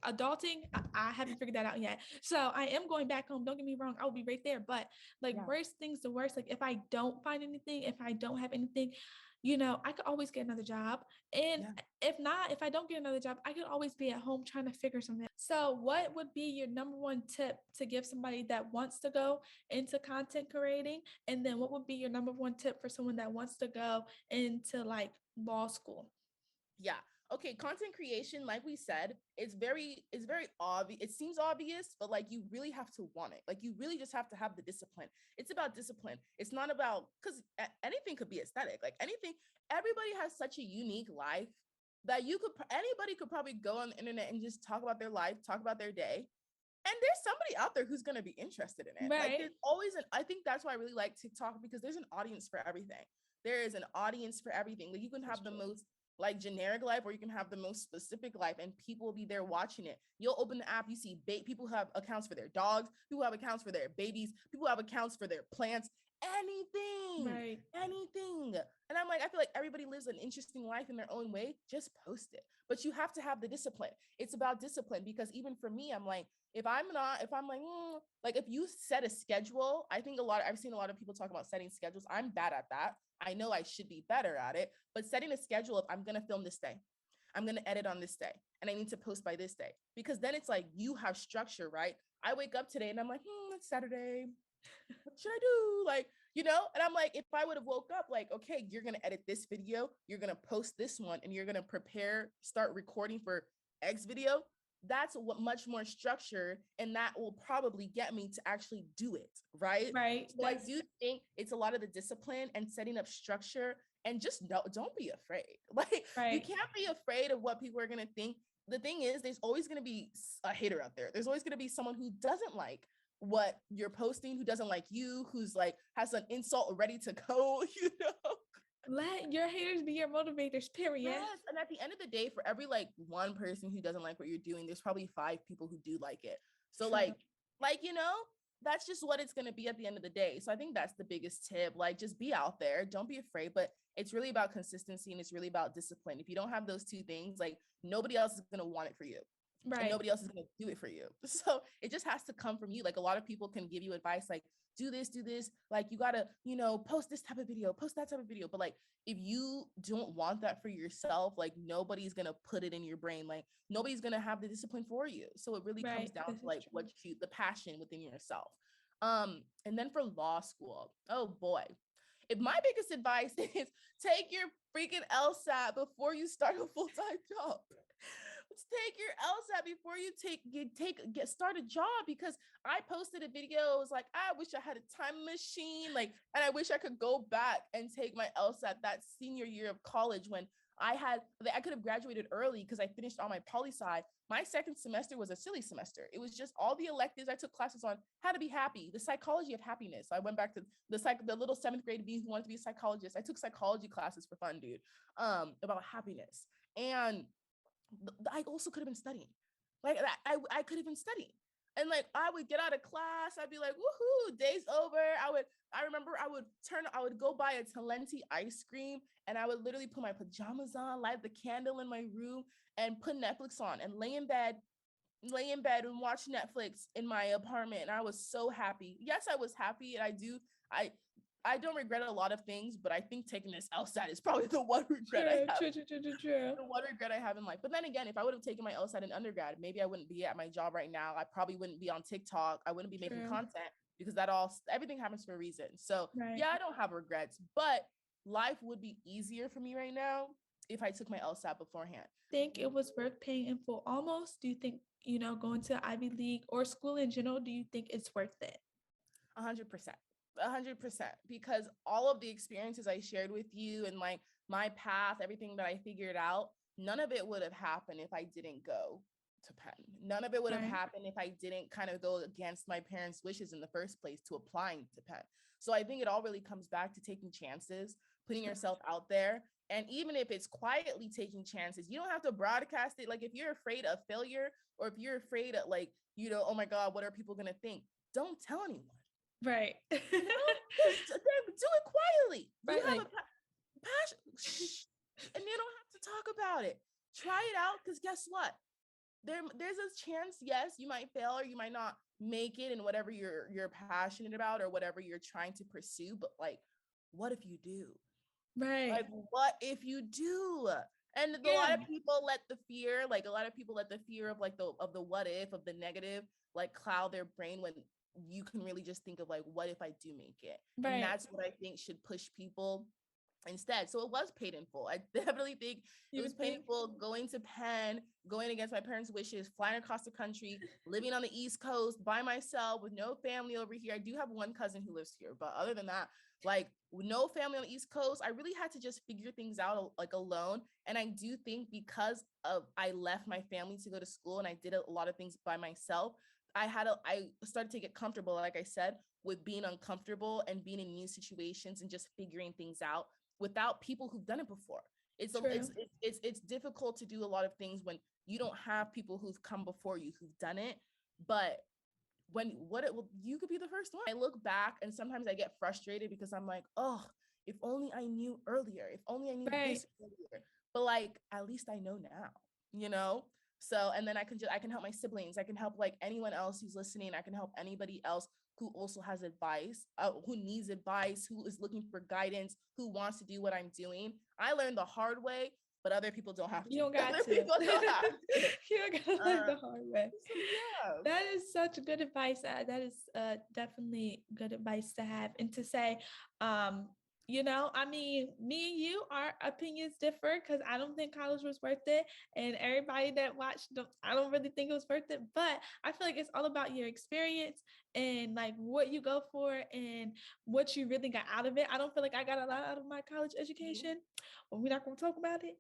Adulting, I haven't figured that out yet. So I am going back home. Don't get me wrong. I'll be right there. But like, worst things to worst, like, if I don't find anything, if I don't have anything, you know, I could always get another job. And if I don't get another job, I could always be at home trying to figure something out. So what would be your number one tip to give somebody that wants to go into content creating? And then what would be your number one tip for someone that wants to go into like law school? Yeah. okay, content creation, like we said, it's very obvious. It seems obvious, but like you really have to want it. Like you really just have to have the discipline. It's about discipline. It's not about, because anything could be aesthetic. Like anything, everybody has such a unique life that anybody could probably go on the internet and just talk about their life, talk about their day. And there's somebody out there who's going to be interested in it. Like Right. there's always I think that's why I really like TikTok, because there's an audience for everything. There is an audience for everything. Like you can have the most like generic life, or you can have the most specific life, and people will be there watching it. You'll open the app, you see people who have accounts for their dogs, people have accounts for their babies, people have accounts for their plants, anything, Right. anything. And I'm like, I feel like everybody lives an interesting life in their own way. Just post it. But you have to have the discipline. It's about discipline, because even for me, I'm like, if I'm like if you set a schedule, I've seen a lot of people talk about setting schedules. I'm bad at that. I know I should be better at it, but setting a schedule of I'm going to film this day, I'm going to edit on this day, and I need to post by this day, because then it's like you have structure, right? I wake up today and I'm like, it's Saturday. What should I do? Like, and I'm like, if I would have woke up like, okay, you're going to edit this video, you're going to post this one, and you're going to start recording for X video, that's what much more structure, and that will probably get me to actually do it, right? Right. So I do think it's a lot of the discipline and setting up structure, and just don't be afraid. Like you can't be afraid of what people are going to think. The thing is, there's always going to be a hater out there. There's always going to be someone who doesn't like what you're posting, who doesn't like you, who's like has an insult ready to go, Let your haters be your motivators, period. Yes. And at the end of the day, for every like one person who doesn't like what you're doing, there's probably 5 people who do like it. So True. like that's just what it's going to be at the end of the day. So I think that's the biggest tip. Like just be out there, don't be afraid, but it's really about consistency, and it's really about discipline. If you don't have those 2 things, like nobody else is going to want it for you. Right. And nobody else is going to do it for you. So it just has to come from you. Like a lot of people can give you advice like, do this, like you gotta, post this type of video, post that type of video. But like, if you don't want that for yourself, like nobody's gonna put it in your brain. Like nobody's gonna have the discipline for you. So it really comes down to like the passion within yourself. And then for law school, oh boy, if my biggest advice is take your freaking LSAT before you start a full-time job. Take your LSAT before you start a job, because I posted a video. It was like, I wish I had a time machine, like, and I wish I could go back and take my LSAT that senior year of college, when I could have graduated early because I finished all my poli-sci. My second semester was a silly semester. It was just all the electives I took classes on how to be happy, the psychology of happiness. I went back to the little 7th grade me who wanted to be a psychologist. I took psychology classes for fun, dude, about happiness. And I also could have been studying. Like I could have been studying. And like I would get out of class, I'd be like, woohoo, day's over. I remember I would go buy a Talenti ice cream, and I would literally put my pajamas on, light the candle in my room, and put Netflix on and lay in bed and watch Netflix in my apartment. And I was so happy. Yes, I was happy. And I don't regret a lot of things, but I think taking this LSAT is probably the one regret I have. True. The one regret I have in life. But then again, if I would have taken my LSAT in undergrad, maybe I wouldn't be at my job right now. I probably wouldn't be on TikTok. I wouldn't be making content, because everything happens for a reason. So yeah, I don't have regrets, but life would be easier for me right now if I took my LSAT beforehand. Think it was worth paying in full almost? Do you think, going to Ivy League or school in general, do you think it's worth it? 100%. 100%, because all of the experiences I shared with you, and like my path, everything that I figured out, none of it would have happened if I didn't go to Penn. None of it would have happened if I didn't kind of go against my parents' wishes in the first place to applying to Penn. So I think it all really comes back to taking chances, putting yourself out there. And even if it's quietly taking chances, you don't have to broadcast it. Like if you're afraid of failure, or if you're afraid of like, oh my God, what are people going to think? Don't tell anyone. Right. Do it quietly. Right, you have a passion, and you don't have to talk about it. Try it out, because guess what? There's a chance, yes, you might fail, or you might not make it in whatever you're passionate about, or whatever you're trying to pursue. But like, what if you do? Right. Like, what if you do? And a lot of people let the fear of like the what if, of the negative, like cloud their brain, when you can really just think of like, what if I do make it? Right. And that's what I think should push people instead. So it was paid in full. I definitely think it was paid in full, going to Penn, going against my parents' wishes, flying across the country, living on the East Coast by myself with no family over here. I do have one cousin who lives here, but other than that, like with no family on the East Coast, I really had to just figure things out like alone. And I do think because of I left my family to go to school and I did a lot of things by myself, I started to get comfortable, like I said, with being uncomfortable and being in new situations and just figuring things out without people who've done it before. It's difficult to do a lot of things when you don't have people who've come before you who've done it. But you could be the first one. I look back and sometimes I get frustrated because I'm like, oh, if only I knew earlier, if only I knew this earlier. But like, at least I know now, you know? So, and then I can help my siblings. I can help like anyone else who's listening. I can help anybody else who also has advice, who needs advice, who is looking for guidance, who wants to do what I'm doing. I learned the hard way, but other people don't have to. You don't got other to. People don't have to. You don't got to learn the hard way. So, yeah. That is such good advice. That is definitely good advice to have and to say. You know, I mean, me and you, our opinions differ because I don't think college was worth it. And everybody that watched, I don't really think it was worth it. But I feel like it's all about your experience and like what you go for and what you really got out of it. I don't feel like I got a lot out of my college education. But we're not going to talk about it.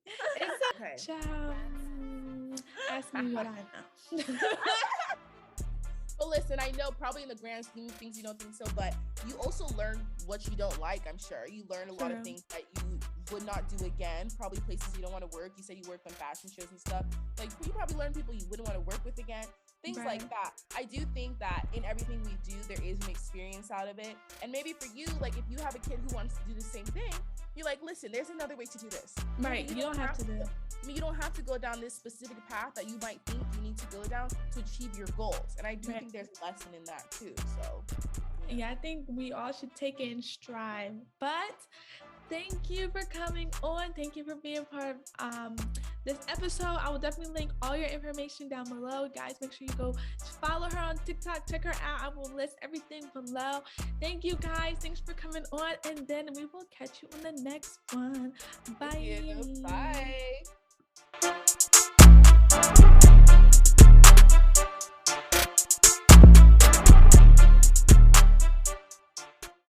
Okay. Ciao. Ask me what I know. But listen, I know probably in the grand scheme of things you don't think so, but you also learn what you don't like, I'm sure. You learn a lot of things that you would not do again, probably places you don't want to work. You said you worked on fashion shows and stuff. Like, you probably learn people you wouldn't want to work with again, things like that. I do think that in everything we do, there is an experience out of it. And maybe for you, like if you have a kid who wants to do the same thing, you're like, listen, there's another way to do this. Right. You don't have to do it. I mean, you don't have to go down this specific path that you might think you need to go down to achieve your goals. And I do think there's a lesson in that too. So yeah, I think we all should take it in stride. But thank you for coming on. Thank you for being part of this episode. I will definitely link all your information down below. Guys, make sure you go follow her on TikTok. Check her out. I will list everything below. Thank you, guys. Thanks for coming on. And then we will catch you on the next one. Bye. Bye.